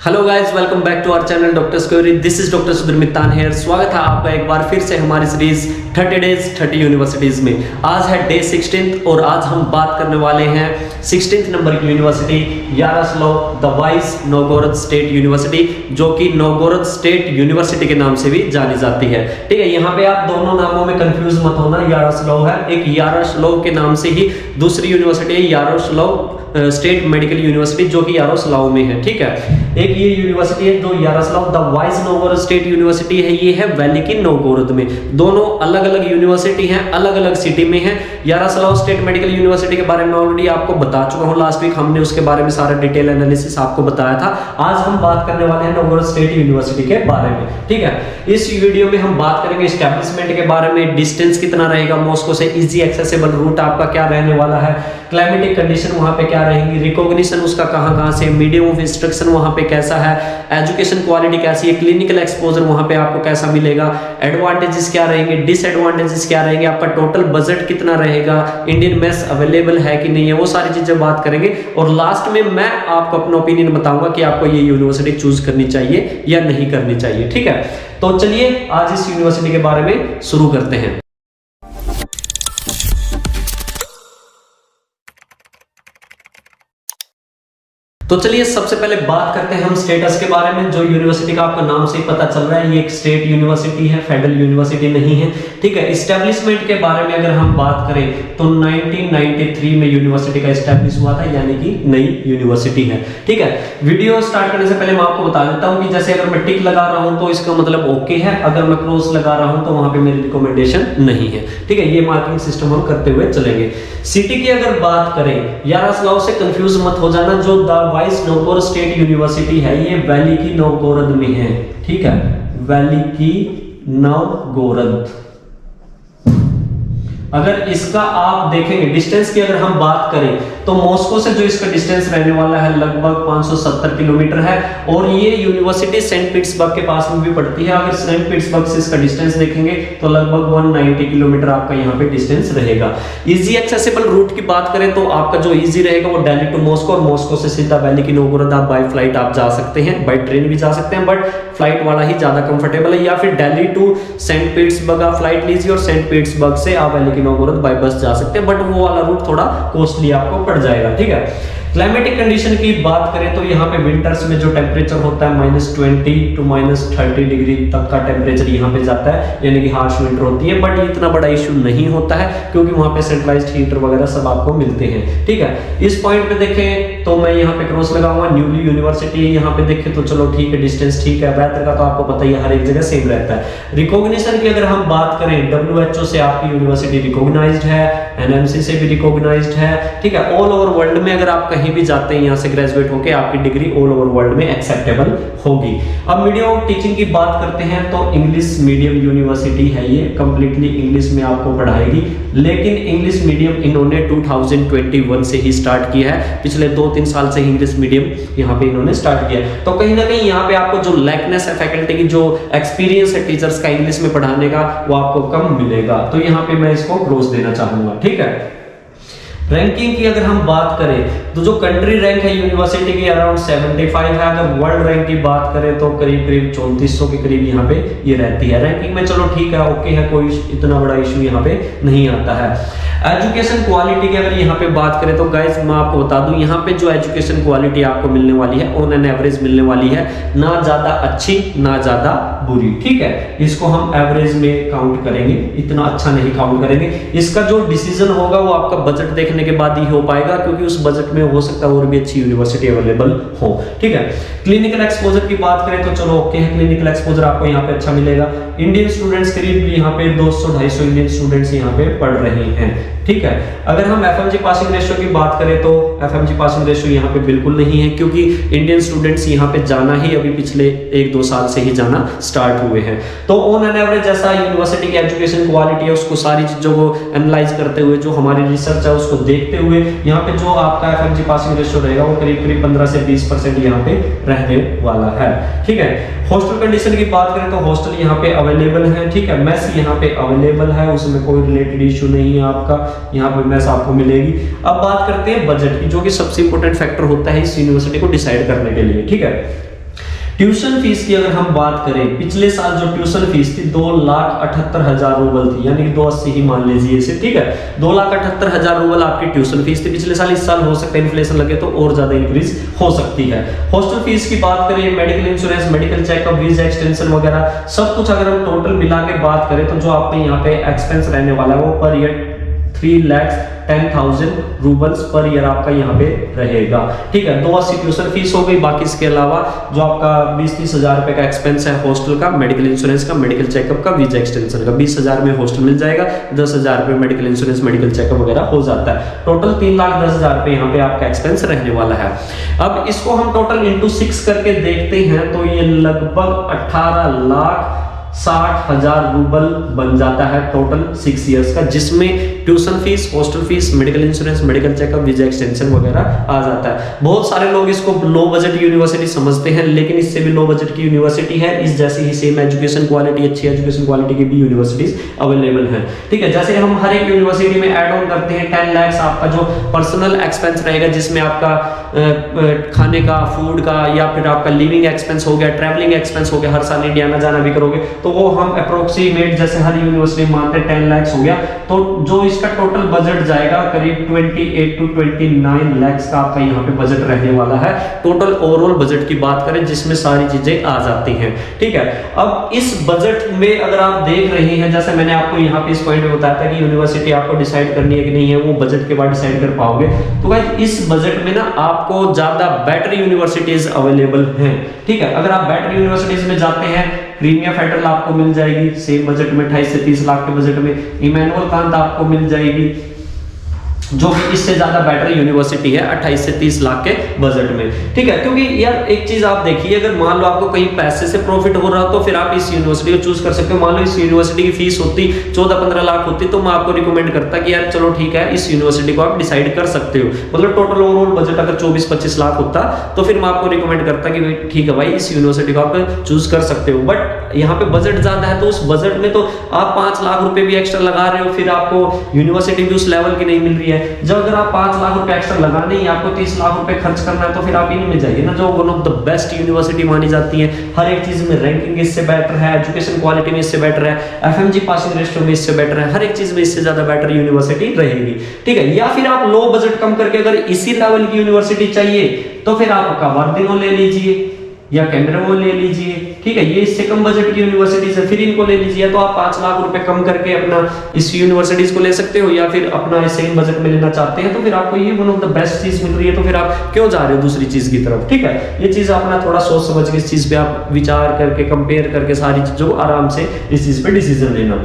Hello guys, welcome back to our channel doctor squary. This is doctor Sudhir Mittan here. स्वागत है आपका एक बार फिर से हमारी सीरीज 30 डेज 30 यूनिवर्सिटीज में। आज है डे 16 और आज हम बात करने वाले हैं 16 नंबर की university Yaroslav the Wise Novgorod State University, जो कि नोवगोरोड स्टेट यूनिवर्सिटी के नाम से भी जानी जाती है। ठीक है, यहाँ पे आप दोनों नामों में कंफ्यूज मत होना। यारोस्लाव है, एक यारोस्लाव के नाम से ही दूसरी यूनिवर्सिटी है यारोस्लाव स्टेट मेडिकल यूनिवर्सिटी, जो कि यारोस्लाव में है। ठीक है, एक ये यूनिवर्सिटी है जो Yaroslav the Wise Novgorod State University है, ये है वैली की नोवगोरोड में। दोनों अलग अलग यूनिवर्सिटी हैं, अलग अलग सिटी में है। यारोस्लाव स्टेट मेडिकल यूनिवर्सिटी के बारे में ऑलरेडी आपको बता चुका हूं, लास्ट वीक हमने उसके बारे में सारा डिटेल एनालिसिस आपको बताया था। आज हम बात करने वाले हैं नोवगोरोड स्टेट यूनिवर्सिटी के बारे में। ठीक है, इस वीडियो में हम बात करेंगे एस्टेब्लिशमेंट के बारे में, डिस्टेंस कितना रहेगा मॉस्को से, इजी एक्सेसिबल रूट आपका क्या रहने वाला है, क्लाइमेटिक कंडीशन वहां पे क्या रहेंगी, रिकॉग्निशन उसका कहां से, मीडियम ऑफ इंस्ट्रक्शन वहां पे कैसा है, एजुकेशन क्वालिटी कैसी है, क्लिनिकल एक्सपोजर वहां पे आपको कैसा मिलेगा, एडवांटेजेस क्या रहेंगे, डिसएडवांटेजेस क्या रहेंगे, आपका टोटल बजट कितना रहेगा, इंडियन मेस अवेलेबल है कि नहीं है, वो सारी चीजें बात करेंगे। और लास्ट में मैं आपको अपना ओपिनियन बताऊंगा कि आपको ये यूनिवर्सिटी चूज करनी चाहिए या नहीं करनी चाहिए। ठीक है, तो चलिए आज इस यूनिवर्सिटी के बारे में शुरू करते हैं। तो चलिए सबसे पहले बात करते हैं हम स्टेटस के बारे में। जो यूनिवर्सिटी का आपको नाम से ही पता चल रहा है, ये एक स्टेट यूनिवर्सिटी है, फेडरल यूनिवर्सिटी नहीं है। ठीक है, एस्टेब्लिशमेंट के बारे में अगर हम बात करें तो 1993 में यूनिवर्सिटी का एस्टेब्लिश हुआ था, यानी कि नई यूनिवर्सिटी है। ठीक है, वीडियो स्टार्ट करने से पहले मैं आपको बता देता हूं कि जैसे अगर मैं टिक लगा रहा हूं तो इसका मतलब ओके है, अगर मैं क्रॉस लगा रहा हूं तो वहां पे मेरी रिकमेंडेशन नहीं है। ठीक है, ये मार्किंग सिस्टम हम करते हुए चलेंगे। सिटी की अगर बात करें, यारोस्लाव से कंफ्यूज मत हो जाना, जो the Wise Novgorod State University है ये वैली की नोवगोरोड में है। ठीक है, वैली की नोवगोरोड। अगर इसका आप देखेंगे डिस्टेंस की अगर हम बात करें तो मॉस्को से जो इसका डिस्टेंस रहने वाला है लगभग 570 किलोमीटर है, और ये यूनिवर्सिटी सेंट पीटर्सबर्ग के पास में भी पड़ती है। अगर सेंट पीटर्सबर्ग से इसका डिस्टेंस देखेंगे तो लगभग 190 किलोमीटर आपका यहाँ पे डिस्टेंस रहेगा। इजी एक्सेसिबल रूट की बात करें तो आपका जो इजी रहेगा वो दिल्ली टू मॉस्को, और मॉस्को से सीधा वैली की नोवगोरोड आप बाय फ्लाइट आप जा सकते हैं, बाय ट्रेन भी जा सकते हैं, बट फ्लाइट वाला ही ज्यादा कंफर्टेबल है। या फिर दिल्ली टू सेंट पीटर्सबर्ग आप फ्लाइट लीजिए और सेंट पीटर्सबर्ग से आप वैली की नोवगोरोड बाय बस जा सकते हैं, बट वो वाला रूट थोड़ा कॉस्टली आपको पड़ जाएगा। ठीक है, क्लाइमेटिक कंडीशन की बात करें तो यहाँ पे विंटर्स में जो टेम्परेचर होता है -20 टू -30 डिग्री तक का टेम्परेचर यहाँ पे जाता है, यानी कि हार्श विंटर होती है, बट इतना बड़ा इशू नहीं होता है क्योंकि वहाँ पे सेंट्रलाइज्ड हीटर वगैरह सब आपको मिलते हैं। ठीक है, इस पॉइंट पे देखें तो मैं यहाँ पे क्रॉस लगाऊंगा, न्यूली यूनिवर्सिटी यहाँ पे देखें तो चलो ठीक है, डिस्टेंस ठीक है, वेदर का तो आपको पता ही है हर एक जगह सेम रहता है। रिकॉग्निशन की अगर हम बात करें, WHO से आपकी यूनिवर्सिटी रिकॉग्नाइज्ड है, NMC से भी रिकॉग्नाइज्ड है। ठीक है, ऑल ओवर वर्ल्ड में अगर आप कहीं भी जाते हैं यहाँ से ग्रेजुएट होकर आपकी डिग्री ऑल ओवर वर्ल्ड में एक्सेप्टेबल होगी। अब मीडियम ऑफ टीचिंग की बात करते हैं तो इंग्लिश मीडियम यूनिवर्सिटी है, ये कंप्लीटली इंग्लिश में आपको पढ़ाएगी, लेकिन इंग्लिश मीडियम इन्होंने 2021 से ही स्टार्ट किया है। पिछले 2-3 साल से इंग्लिश मीडियम यहाँ पे इन्होंने स्टार्ट किया है। तो कहीं ना कहीं यहाँ पे आपको जो लैकनेस है फैकल्टी की, जो एक्सपीरियंस है टीचर्स का इंग्लिश में पढ़ाने का, वो आपको कम मिलेगा। तो यहाँ पे मैं इसको क्रॉस देना चाहूंगा। ठीक है, रैंकिंग की अगर हम बात करें तो जो कंट्री रैंक है यूनिवर्सिटी की अराउंड 75 है। अगर वर्ल्ड रैंक की बात करें तो करीब 3400 के करीब यहाँ पे ये रहती है। रैंकिंग में चलो ठीक है, ओके है, कोई इतना बड़ा इशू यहाँ पे नहीं आता है। एजुकेशन क्वालिटी की अगर यहाँ पे बात करें तो गाइस मैं आपको बता दूं, यहाँ पे जो एजुकेशन क्वालिटी आपको मिलने वाली है ऑन एन एवरेज मिलने वाली है, ना ज्यादा अच्छी ना ज्यादा बुरी। ठीक है, इसको हम एवरेज में काउंट करेंगे, इतना अच्छा नहीं काउंट करेंगे। इसका जो डिसीजन होगा वो आपका बजट देखने के बाद ही हो पाएगा, क्योंकि उस बजट में हो सकता है और भी अच्छी यूनिवर्सिटी अवेलेबल हो। ठीक है, क्लिनिकल एक्सपोजर की बात करें तो चलो ओके है, क्लिनिकल एक्सपोजर आपको यहाँ पे अच्छा मिलेगा। इंडियन स्टूडेंट्स करीब यहाँ पे 200-250 इंडियन स्टूडेंट्स यहाँ पे पढ़ रहे हैं। ठीक है, अगर हम FMG पासिंग रेशियो की बात करें तो FMG पासिंग रेशियो यहाँ पे बिल्कुल नहीं है, क्योंकि इंडियन स्टूडेंट्स यहाँ पे जाना ही अभी पिछले 1-2 साल से ही जाना स्टार्ट हुए हैं। तो ऑन एन एवरेज ऐसा यूनिवर्सिटी की एजुकेशन क्वालिटी है, उसको सारी चीजों को एनालाइज करते हुए, जो हमारी रिसर्च है उसको देखते हुए, यहाँ पे जो आपका FMG पासिंग रेशियो रहेगा वो करीब 15 से 20% यहाँ पे रहने वाला है। ठीक है, हॉस्टल कंडीशन की बात करें तो हॉस्टल यहाँ पे अवेलेबल है। ठीक है, मेस यहाँ पे अवेलेबल है, उसमें कोई रिलेटेड इशू नहीं है आपका, यहाँ पे मेस आपको मिलेगी। अब बात करते हैं बजट की, जो कि सबसे इंपॉर्टेंट फैक्टर होता है इस यूनिवर्सिटी को डिसाइड करने के लिए। ठीक है, ट्यूशन फीस की अगर हम बात करें, पिछले साल जो ट्यूशन फीस थी 2,78,000 रूबल थी, यानी कि 280 ही मान लीजिए इसे, ठीक है। 2,78,000 रूबल आपकी ट्यूशन फीस थी पिछले साल। इस साल हो सकता है इन्फ्लेशन लगे तो और ज्यादा इंक्रीज हो सकती है। हॉस्टल फीस की बात करें, medical insurance, medical checkup, visa extension वगैरह सब कुछ अगर हम टोटल मिला के बात करें तो जो आपके यहाँ पे एक्सपेंस रहने वाला है वो per year 3,10,000 roubles per year आपका यहाँ पे रहेगा, ठीक है। 280 ट्यूशन फीस हो गई, बाकी इसके अलावा जो आपका 20-30 हजार रुपए का एक्सपेंस है हॉस्टल का, मेडिकल इंश्योरेंस का, मेडिकल चेकअप का, वीजा एक्सटेंशन का। 20,000 में हॉस्टल मिल जाएगा, 10,000 रुपए मेडिकल इंश्योरेंस, मेडिकल चेकअप वगैरह हो जाता है। टोटल 3,10,000 रुपए यहाँ पे आपका एक्सपेंस रहने वाला है। अब इसको हम टोटल इंटू 6 करके देखते हैं तो ये लगभग 18,60,000 रूबल बन जाता है टोटल 6 इयर्स का, जिसमें tuition fees, hostel fees, medical insurance, medical checkup, visa extension वगैरह आ जाता है। बहुत सारे लोग इसको लो बजट यूनिवर्सिटी समझते हैं, लेकिन इससे भी लो बजट की यूनिवर्सिटी है। इस जैसी ही सेम एजुकेशन क्वालिटी, अच्छी एजुकेशन क्वालिटी की भी यूनिवर्सिटीज अवेलेबल हैं, ठीक है। जैसे हम हर एक यूनिवर्सिटी में ऐड ऑन करते हैं 10 लाख आपका जो पर्सनल एक्सपेंस रहेगा, जिसमें आपका खाने का, फूड का, या फिर आपका लिविंग एक्सपेंस हो गया, ट्रैवलिंग एक्सपेंस हो गया, हर साल इंडिया आना जाना भी करोगे तो वो हम अप्रोक्सीमेट जैसे हर यूनिवर्सिटी मानते हैं 10 लाख हो गया, तो जो इसका टोटल बजट जाएगा करीब 28 to 29 लाख का आपका यहाँ पे बजट रहने वाला है। टोटल ओवरऑल बजट की बात करें जिसमें सारी चीजें आ जाती हैं, ठीक है। अब इस बजट में अगर आप देख रहे हैं, जैसे मैंने आपको यहाँ पे इस पॉइंट में बताया था कि यूनिवर्सिटी आपको डिसाइड करनी है कि नहीं है, वो बजट के बाद डिसाइड कर पाओगे। तो गाइस इस बजट में ना आपको ज्यादा बेटर यूनिवर्सिटीज अवेलेबल हैं, ठीक है। अगर आप बेटर यूनिवर्सिटीज में जाते हैं, प्रीमियर फेडरल आपको मिल जाएगी सेम बजट में 28 से 30 लाख के बजट में, इमैनुअल कांत आपको मिल जाएगी जो कि इससे ज्यादा बेटर यूनिवर्सिटी है 28 से 30 लाख के बजट में, ठीक है। क्योंकि यार एक चीज आप देखिए, अगर मान लो आपको कहीं पैसे से प्रॉफिट हो रहा तो फिर आप इस यूनिवर्सिटी को चूज कर सकते हो। मान लो इस यूनिवर्सिटी की फीस होती 14-15 लाख होती तो मैं आपको रिकमेंड करता कि यार चलो ठीक है इस यूनिवर्सिटी को आप डिसाइड कर सकते हो। मतलब टोटल ओवरऑल बजट अगर 24-25 लाख होता तो फिर मैं आपको रिकमेंड करता कि ठीक है भाई इस यूनिवर्सिटी को आप चूज कर सकते हो। बट यहाँ पे बजट ज्यादा है तो उस बजट में तो आप 5 लाख रुपए भी एक्स्ट्रा लगा रहे हो, फिर आपको यूनिवर्सिटी भी उस लेवल की नहीं मिल रही है। जब अगर आप 5 लाख रुपए एक्स्ट्रा लगाने ही आपको 30 लाख रुपए खर्च करना है तो फिर आप इनमें जाइए ना, जो one of the best university मानी जाती है। हर एक चीज में रैंकिंग इससे बेटर है, एजुकेशन क्वालिटी में इससे बेटर है, एफएमजी पासिंग रेशियो में इससे बेटर है, हर एक चीज में इससे ज्यादा बेटर यूनिवर्सिटी रहेगी, ठीक है। या फिर आप लो बजट कम करके अगर इसी लेवल की यूनिवर्सिटी चाहिए तो फिर आप कवर्दिनो ले लीजिए या कैमब्रिज ले लीजिए, ठीक है। ये इससे कम बजट की यूनिवर्सिटी से फिर इनको ले लीजिए। तो आप 5 लाख रुपए कम करके अपना इस यूनिवर्सिटीज को ले सकते हो, या फिर अपना सेम बजट में लेना चाहते हैं तो फिर आपको ये वन ऑफ द बेस्ट चीज मिल रही है तो फिर आप क्यों जा रहे हो दूसरी चीज की तरफ, ठीक है। ये चीज अपना थोड़ा सोच समझ के इस चीज पे आप विचार करके कंपेयर करके सारी चीजों आराम से इस चीज पे डिसीजन लेना।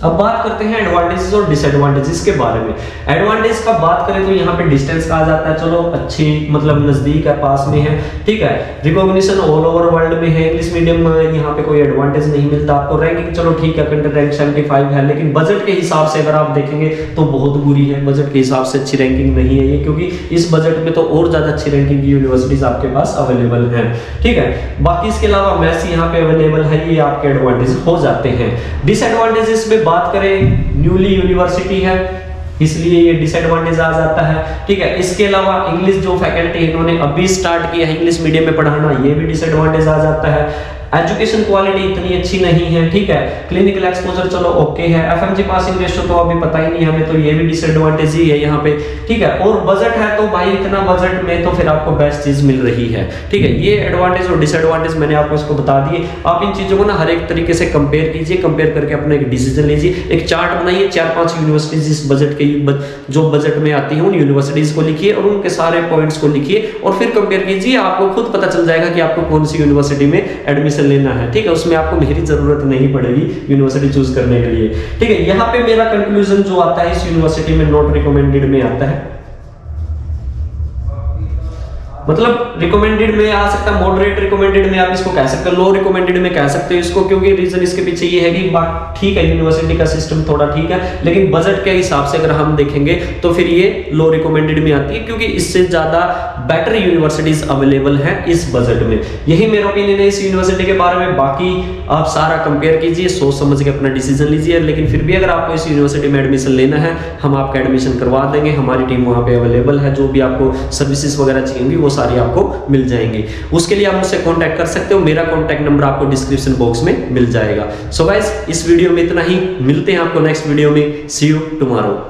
अब बात करते हैं एडवांटेजेस और डिसएडवांटेजेस के बारे में। एडवांटेज का बात करें तो यहाँ पे डिस्टेंस का आ जाता है, चलो अच्छी मतलब नजदीक है, पास में है, ठीक है। रिकॉग्निशन ऑल ओवर वर्ल्ड में है, इंग्लिश मीडियम में यहाँ पे कोई एडवांटेज नहीं मिलता आपको। रैंकिंग चलो ठीक है, कंट्री रैंक 75 है, लेकिन बजट के हिसाब से अगर आप देखेंगे तो बहुत बुरी है। बजट के हिसाब से अच्छी रैंकिंग नहीं है ये, क्योंकि इस बजट में तो और ज्यादा अच्छी रैंकिंग की यूनिवर्सिटीज आपके पास अवेलेबल है, ठीक है। बाकी इसके अलावा मैसी यहाँ पे अवेलेबल है, ये आपके एडवांटेज हो जाते हैं। डिसएडवांटेजेस में बात करें, न्यूली यूनिवर्सिटी है इसलिए ये डिसएडवांटेज आ जाता है, ठीक है। इसके अलावा इंग्लिश जो फैकल्टी है इन्होंने अभी स्टार्ट किया है इंग्लिश मीडियम में पढ़ाना, ये भी डिसएडवांटेज आ जाता है। एजुकेशन क्वालिटी इतनी अच्छी नहीं है, ठीक है। क्लिनिकल एक्सपोजर चलो ओके है, एफएमजी पासिंग रेशियो तो अभी पता ही नहीं हमें, तो ये भी डिसएडवांटेज ही है यहाँ पे, ठीक है। और बजट है तो भाई इतना बजट में तो फिर आपको बेस्ट चीज मिल रही है, ठीक है। ये एडवांटेज और डिसएडवांटेज मैंने आपको इसको बता दिए। आप इन चीजों को ना हर एक तरीके से कंपेयर कीजिए, कंपेयर करके अपना एक डिसीजन लीजिए। एक चार्ट बनाइए, 4-5 यूनिवर्सिटीज इस बजट के जो बजट में आती है उन यूनिवर्सिटीज को लिखिए और उनके सारे पॉइंट्स को लिखिए और फिर कंपेयर कीजिए। आपको खुद पता चल जाएगा कि आपको कौन सी यूनिवर्सिटी में एडमिशन लेना है, ठीक है। उसमें आपको मेरी जरूरत नहीं पड़ेगी यूनिवर्सिटी चूज करने के लिए, ठीक है। यहाँ पे मेरा कंक्लूजन जो आता है इस यूनिवर्सिटी में नॉट रिकमेंडेड में आता है, मतलब रिकमेंडेड में आ सकता है, मॉडरेट रिकमेंडेड में आप इसको कह सकते हो, लो रिकमेंडेड में कह सकते हो इसको, क्योंकि रीजन इसके पीछे ये है कि ठीक है यूनिवर्सिटी का सिस्टम थोड़ा ठीक है, लेकिन बजट के हिसाब से अगर हम देखेंगे तो फिर ये लो रिकमेंडेड में आती है, क्योंकि इससे ज्यादा बेटर यूनिवर्सिटीज अवेलेबल हैं इस बजट में। यही मेरा ओपिनियन है इस यूनिवर्सिटी के बारे में। बाकी आप सारा कंपेयर कीजिए, सोच समझ के अपना डिसीजन लीजिए, लेकिन फिर भी अगर आपको इस यूनिवर्सिटी में एडमिशन लेना है हम आपका एडमिशन करवा देंगे। हमारी टीम वहां पे अवेलेबल है, जो भी आपको सर्विसेज वगैरह चाहिए वो सारी आपको मिल जाएंगे। उसके लिए आप मुझसे कांटेक्ट कर सकते हो, मेरा कांटेक्ट नंबर आपको डिस्क्रिप्शन बॉक्स में मिल जाएगा। सो गाइस, इस वीडियो में इतना ही, मिलते हैं आपको नेक्स्ट वीडियो में। सी यू टुमारो।